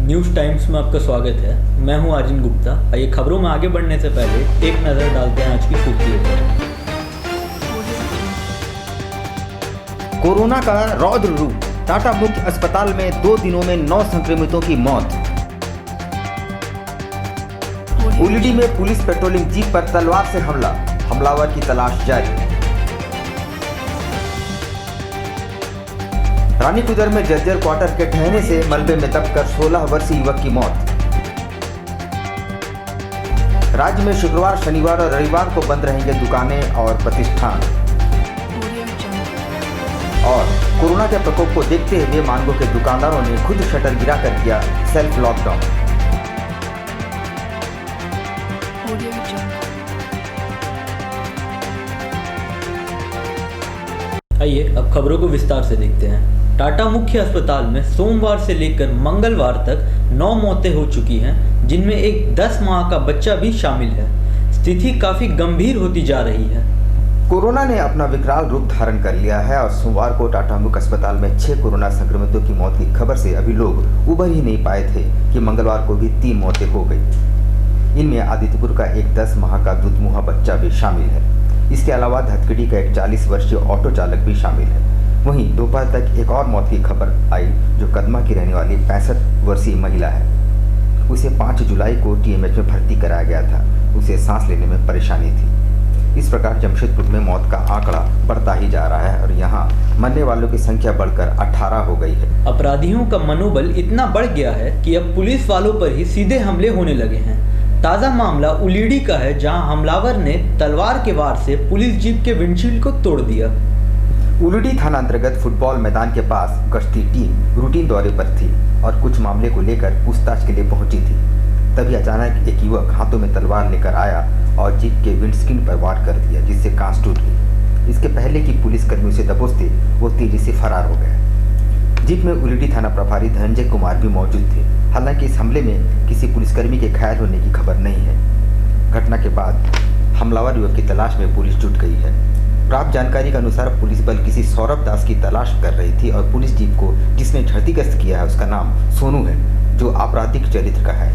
News times में आपका स्वागत है। मैं हूं आजिन गुप्ता। आइए खबरों में आगे बढ़ने से पहले एक नज़र डालते हैं आज की सुर्खियों पर। कोरोना का रौद्र रूप, टाटा मुख्य अस्पताल में 2 दिनों में 9 संक्रमितों की मौत। उलिडी में पुलिस पेट्रोलिंग जीप पर तलवार से हमला, हमलावर की तलाश जारी। रानीकुदर में जर्जर क्वार्टर के ढहने से मलबे में दबकर 16 वर्षीय युवक की मौत। राज्य में शुक्रवार, शनिवार और रविवार को बंद रहेंगे दुकानें और प्रतिष्ठान। और कोरोना के प्रकोप को देखते हुए मांगो के दुकानदारों ने खुद शटर गिराकर किया सेल्फ लॉकडाउन। आइए अब खबरों को विस्तार से देखते हैं। टाटा मुख्य अस्पताल में सोमवार से लेकर मंगलवार तक 9 मौतें हो चुकी हैं, जिनमें एक 10 माह का बच्चा भी शामिल है। स्थिति काफी गंभीर होती जा रही है। कोरोना ने अपना विकराल रूप धारण कर लिया है और सोमवार को टाटा मुख्य अस्पताल में 6 कोरोना संक्रमितों की मौत की खबर से अभी लोग उबर ही नहीं पाए थे कि मंगलवार को भी 3 मौतें हो गई। इनमें आदित्यपुर का एक 10 माह का दुधमुहा बच्चा भी शामिल है। इसके अलावा धतकड़ी का एक 40 वर्षीय ऑटो चालक भी शामिल है। वहीं दोपहर तक एक और मौत की खबर आई, जो कदमा की रहने वाली 65 वर्षीय महिला है। उसे 5 जुलाई को टीएमएच में भर्ती कराया गया था। उसे सांस लेने में परेशानी थी। इस प्रकार जमशेदपुर में मौत का आंकड़ा बढ़ता ही जा रहा है और यहाँ मरने वालों की संख्या बढ़कर 18 हो गई है। अपराधियों का मनोबल इतना बढ़ गया है कि अब पुलिस वालों पर ही सीधे हमले होने लगे हैं। ताज़ा मामला उलीडी का है, जहां हमलावर ने तलवार के वार से पुलिस जीप के विंडशील्ड को तोड़ दिया। उलिडी थाना अंतर्गत फुटबॉल मैदान के पास गश्ती टीम रूटीन दौरे पर थी और कुछ मामले को लेकर पूछताछ के लिए पहुंची थी। तभी अचानक एक युवक हाथों में तलवार लेकर आया और जीप के विंडस्क्रीन पर वार कर दिया, जिससे कांच टूट गई। इसके पहले कि पुलिस कर्मियों से दबोचते वो तेजी से फरार हो गया। जीप में उलिडी थाना प्रभारी धनंजय कुमार भी मौजूद थे। हालांकि इस हमले में किसी पुलिसकर्मी के घायल होने की खबर नहीं है। घटना के बाद हमलावर युवक की तलाश में पुलिस जुट गई है। प्राप्त जानकारी के अनुसार पुलिस बल किसी सौरभ दास की तलाश कर रही थी और पुलिस जीप को जिसने क्षतिग्रस्त किया है उसका नाम सोनू है, जो आपराधिक चरित्र का है।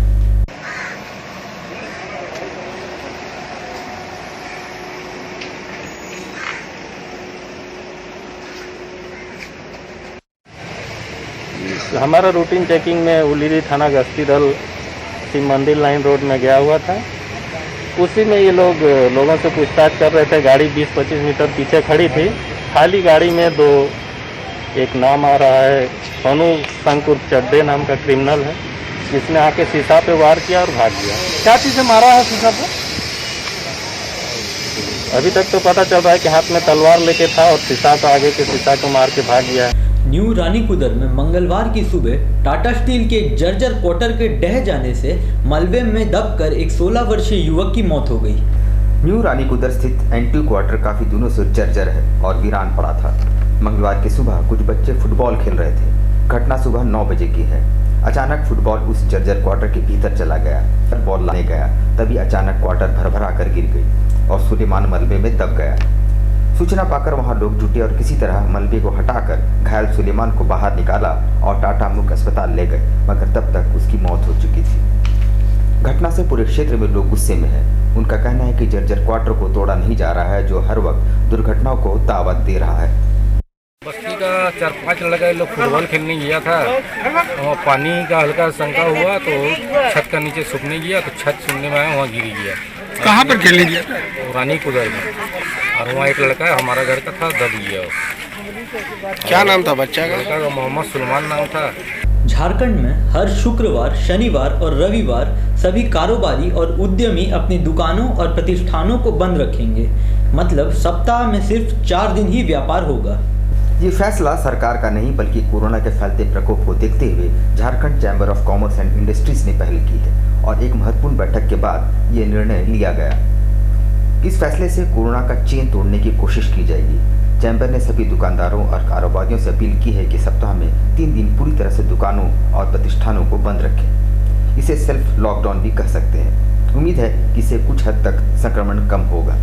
हमारा रूटीन चेकिंग में उलिडी थाना गश्ती दल शिव मंदिर लाइन रोड में गया हुआ था। उसी में ये लोगों से पूछताछ कर रहे थे। गाड़ी 20-25 मीटर पीछे खड़ी थी। खाली गाड़ी में एक नाम आ रहा है, सोनू शंकुर चड्डे नाम का क्रिमिनल है, जिसने आके शीशा पे वार किया और भाग गया। क्या चीज़ से मारा है शीशा पे? अभी तक तो पता चल रहा है कि हाथ में तलवार लेके था और शीशा को आगे के शीशा को मार के भाग गया है। न्यू रानीकुदर में मंगलवार की सुबह टाटा स्टील के एक जर्जर क्वार्टर के ढह जाने से मलबे में दबकर एक 16 वर्षीय युवक की मौत हो गई। न्यू रानीकुदर स्थित एंटी क्वार्टर काफी दिनों से जर्जर है और वीरान पड़ा था। मंगलवार की सुबह कुछ बच्चे फुटबॉल खेल रहे थे। घटना सुबह 9 बजे की है। अचानक फुटबॉल उस जर्जर क्वार्टर के भीतर चला गया। बॉल लाने गया, तभी अचानक क्वार्टर भरभरा कर गिर गई और सुलेमान मलबे में दब गया। सूचना पाकर वहां लोग जुटे और किसी तरह मलबे को हटाकर घायल सुलेमान को बाहर निकाला और टाटा मुख्य अस्पताल ले गए, मगर तब तक उसकी मौत हो चुकी थी। घटना से पूरे क्षेत्र में लोग गुस्से में हैं। उनका कहना है कि जर्जर क्वार्टर को तोड़ा नहीं जा रहा है, जो हर वक्त दुर्घटनाओं को दावत दे रहा है। बस्ती का 4-5 लड़का लोग फुटबॉल खेलने गया था और पानी का हल्का शंका हुआ तो छत का नीचे सूखने गया, तो छत सूखने में आया, वहाँ गिर गया। कहाँ पर खेलने गया? रानीकुदर में। और वहाँ एक लड़का है हमारा घर का था, दब गया वो। क्या नाम था बच्चा का? लड़का का मोहम्मद सुलेमान नाम था। झारखंड में हर शुक्रवार, शनिवार और रविवार सभी कारोबारी और उद्यमी अपनी दुकानों और प्रतिष्ठानों को बंद रखेंगे। मतलब सप्ताह में सिर्फ 4 दिन ही व्यापार होगा। ये फैसला सरकार का नहीं बल्कि कोरोना के फैलते प्रकोप को देखते हुए Jharkhand chamber of commerce and industries ने पहल की है और एक महत्वपूर्ण बैठक के बाद ये निर्णय लिया गया। इस फैसले से कोरोना का चेन तोड़ने की कोशिश की जाएगी। चैम्बर ने सभी दुकानदारों और कारोबारियों से अपील की है कि सप्ताह में 3 दिन पूरी तरह से दुकानों और प्रतिष्ठानों को बंद रखें। इसे सेल्फ लॉकडाउन भी कह सकते हैं। उम्मीद है कि इससे कुछ हद तक संक्रमण कम होगा।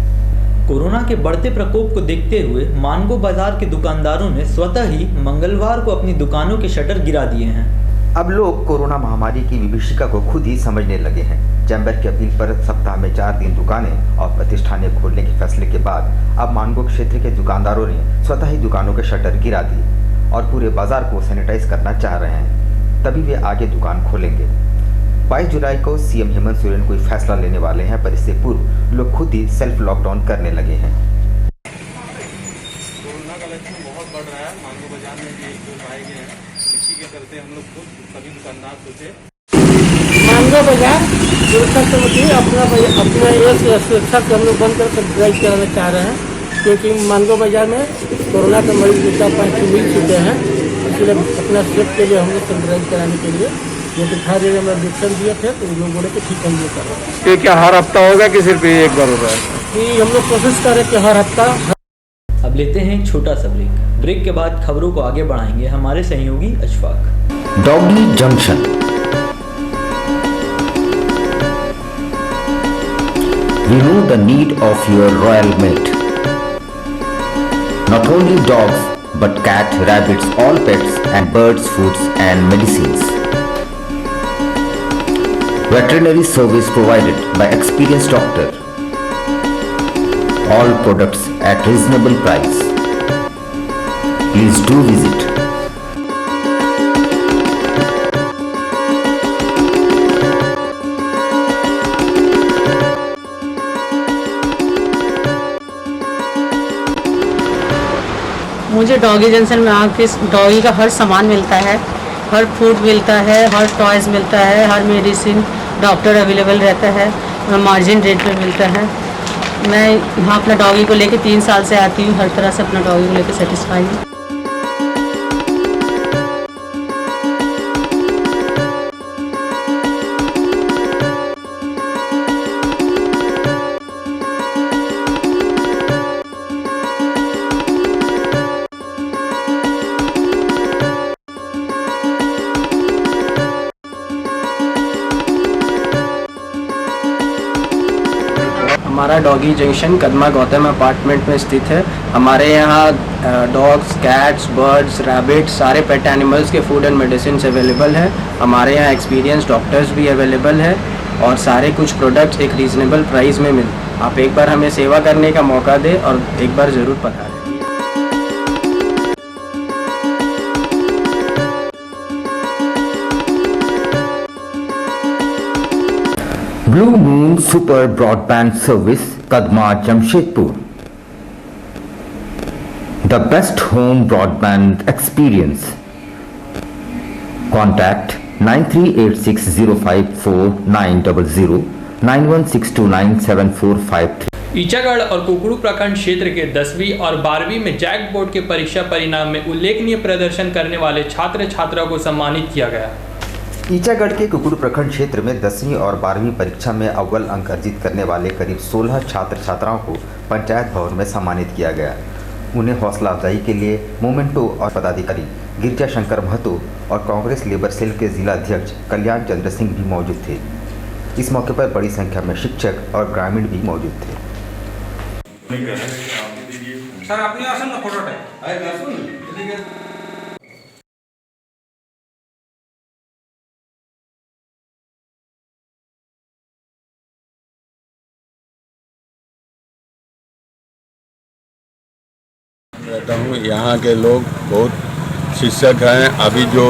कोरोना के बढ़ते प्रकोप को देखते हुए मानगो बाजार के दुकानदारों ने स्वतः ही मंगलवार को अपनी दुकानों के शटर गिरा दिए हैं। अब लोग कोरोना महामारी की विभीषिका को खुद ही समझने लगे हैं। चैम्बर की अपील पर सप्ताह में 4 दिन दुकानें और प्रतिष्ठानें खोलने के फैसले के बाद अब मानगो क्षेत्र के दुकानदारों ने स्वतः ही दुकानों के शटर गिरा दिए और पूरे बाजार को सैनिटाइज करना चाह रहे हैं, तभी वे आगे दुकान खोलेंगे। 22 जुलाई को सीएम हेमंत सोरेन कोई फैसला लेने वाले हैं, पर इससे पूर्व लोग खुद ही सेल्फ लॉकडाउन करने लगे हैं। कोरोना का लक्षण बहुत बढ़ रहा है, मांगो बाजार में भी 1-2 पाए गए हैं। इसी के चलते हम लोग खुद सभी दुकानदार सोचे मांगो बाजार सुरक्षा समिति अपना ये सुरक्षा से हम लोग बंद कर ड्राइव कराना चाह रहे हैं, क्योंकि मांगो बाजार में कोरोना के मरीज जितना 5 मिल चुके हैं, इसलिए अपना सेफ के लिए हम लोग ड्राइव कराने के लिए जो दिखाई दे में इंजेक्शन दिए थे, तो लोग बोले कि ठीक हम लोग कर रहे हैं। ये क्या हर हफ्ता होगा कि सिर्फ एक बार होगा? कि हम लोग कोशिश करें कि हर हफ्ता। अब लेते हैं एक छोटा सा ब्रेक के बाद खबरों को आगे बढ़ाएंगे हमारे सहयोगी Ashfaq. Doggy junction. We know the need of your royal mate. Not only dogs, but cat, rabbits, all pets and birds, foods and medicines. Veterinary service provided by experienced doctor. All products at reasonable price. Please do visit. मुझे doggy junction में आके doggy का हर सामान मिलता है, हर food मिलता है, हर toys मिलता है, हर मेडिसिन डॉक्टर अवेलेबल रहता है, मार्जिन रेट पे मिलता है। मैं यहाँ अपना डॉगी को लेके 3 साल से आती हूँ, हर तरह से अपना डॉगी को लेके सेटिस्फाई हूँ। हमारा doggy junction Kadma Gautam apartment में स्थित है। हमारे यहाँ डॉग्स, कैट्स, बर्ड्स, रैबिट, सारे पेट एनिमल्स के फूड एंड मेडिसिन अवेलेबल है। हमारे यहाँ एक्सपीरियंस डॉक्टर्स भी अवेलेबल है और सारे कुछ प्रोडक्ट्स एक रीज़नेबल प्राइस में मिल। आप एक बार हमें सेवा करने का मौका दें और एक बार ज़रूर पधारें। Blue Moon Super Broadband Service, Kadma, Jamshedpur. The best home broadband experience. Contact 9386054900 9162974453. Ichagarh और कुकड़ू प्रखंड क्षेत्र के 10वीं और 12वीं में जैक बोर्ड के परीक्षा परिणाम में उल्लेखनीय प्रदर्शन करने वाले छात्र छात्राओं को सम्मानित किया गया। ईचागढ़ के कुकुड़ प्रखंड क्षेत्र में 10वीं और 12वीं परीक्षा में अव्वल अंक अर्जित करने वाले करीब 16 छात्र छात्राओं को पंचायत भवन में सम्मानित किया गया। उन्हें हौसला अफजाई के लिए मोमेंटो और पदाधिकारी गिरजा शंकर महतो और कांग्रेस लेबर सेल के जिला अध्यक्ष कल्याण चंद्र सिंह भी मौजूद थे। इस मौके पर बड़ी संख्या में शिक्षक और ग्रामीण भी मौजूद थे। सर अपनी आसन में फोटो है। रहता हूँ। यहाँ के लोग बहुत शिक्षक हैं। अभी जो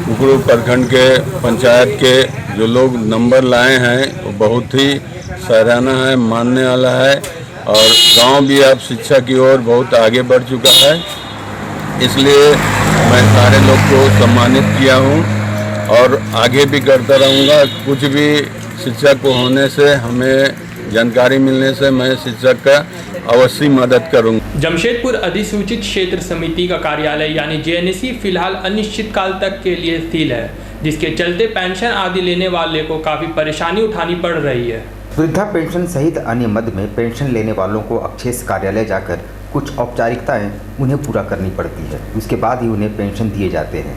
कुकड़ू प्रखंड के पंचायत के जो लोग नंबर लाए हैं वो बहुत ही सराहना है, मानने वाला है। और गांव भी अब शिक्षा की ओर बहुत आगे बढ़ चुका है, इसलिए मैं सारे लोग को सम्मानित किया हूँ और आगे भी करता रहूँगा। कुछ भी शिक्षक को होने से, हमें जानकारी मिलने से मैं शिक्षक का अवश्य मदद करूंगा। जमशेदपुर अधिसूचित क्षेत्र समिति का कार्यालय यानी जेएनसी फिलहाल अनिश्चितकाल तक के लिए सील है, जिसके चलते पेंशन आदि लेने वाले को काफ़ी परेशानी उठानी पड़ रही है। वृद्धा पेंशन सहित अन्य मद में पेंशन लेने वालों को अक्षेस कार्यालय जाकर कुछ औपचारिकताएं उन्हें पूरा करनी पड़ती है, उसके बाद ही उन्हें पेंशन दिए जाते हैं।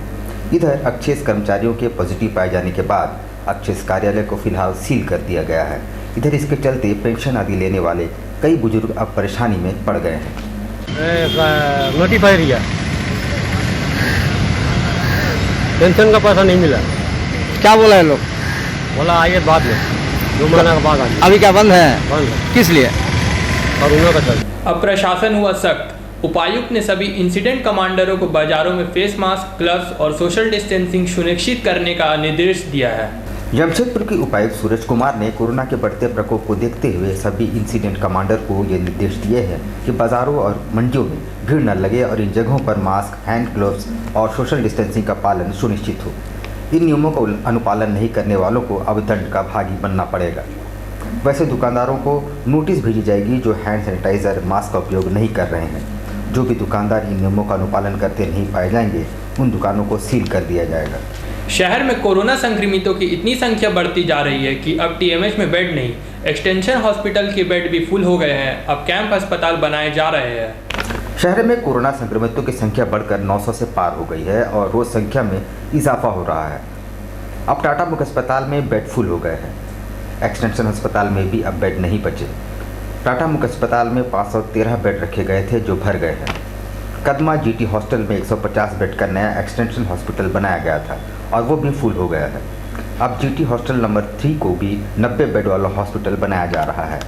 इधर अक्षेस कर्मचारियों के पॉजिटिव पाए जाने के बाद अक्षेस कार्यालय को फिलहाल सील कर दिया गया है। इधर इसके चलते पेंशन आदि लेने वाले कई बुजुर्ग अब परेशानी में पड़ गए हैं। नोटिफाई किया पेंशन का पैसा नहीं मिला। क्या बोला है लोग? बोला आइए बाद में, 2 महीने के बाद आइए। अभी क्या बंद है? बंद है, किस लिए? कोरोना का चल। अब प्रशासन हुआ सख्त। उपायुक्त ने सभी इंसिडेंट कमांडरों को बाजारों में फेस मास्क, ग्लव्स और सोशल डिस्टेंसिंग सुनिश्चित करने का निर्देश दिया है। जमशेदपुर के उपायुक्त सूरज कुमार ने कोरोना के बढ़ते प्रकोप को देखते हुए सभी इंसिडेंट कमांडर को ये निर्देश दिए हैं कि बाजारों और मंडियों में भीड़ न लगे और इन जगहों पर मास्क, हैंड ग्लव्स और सोशल डिस्टेंसिंग का पालन सुनिश्चित हो। इन नियमों का अनुपालन नहीं करने वालों को अब दंड का भागी बनना पड़ेगा। वैसे दुकानदारों को नोटिस भेजी जाएगी जो हैंड सैनिटाइजर, मास्क का उपयोग नहीं कर रहे हैं। जो भी दुकानदार इन नियमों का अनुपालन करते नहीं पाए जाएंगे, उन दुकानों को सील कर दिया जाएगा। शहर में कोरोना संक्रमितों की इतनी संख्या बढ़ती जा रही है कि अब टीएमएच में बेड नहीं, एक्सटेंशन हॉस्पिटल के बेड भी फुल हो गए हैं। अब कैंप अस्पताल बनाए जा रहे हैं। शहर में कोरोना संक्रमितों की संख्या बढ़कर 900 से पार हो गई है और रोज संख्या में इजाफा हो रहा है। अब टाटा मुख्य अस्पताल में बेड फुल हो गए हैं। एक्सटेंशन अस्पताल में भी अब बेड नहीं बचे। टाटा मुख्य अस्पताल में 513 बेड रखे गए थे जो भर गए हैं। कदमा जीटी हॉस्टल में 150 बेड का नया एक्सटेंशन हॉस्पिटल बनाया गया था और वो भी फुल हो गया है। अब जीटी हॉस्टल नंबर 3 को भी 90 बेड वाला हॉस्पिटल बनाया जा रहा है।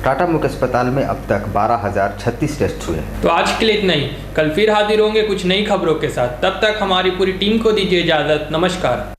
टाटा मुख्य अस्पताल में अब तक 12,036 टेस्ट हुए। तो आज के लिए इतना ही। कल फिर हाजिर होंगे कुछ नई खबरों के साथ। तब तक हमारी पूरी टीम को दीजिए इजाज़त। नमस्कार।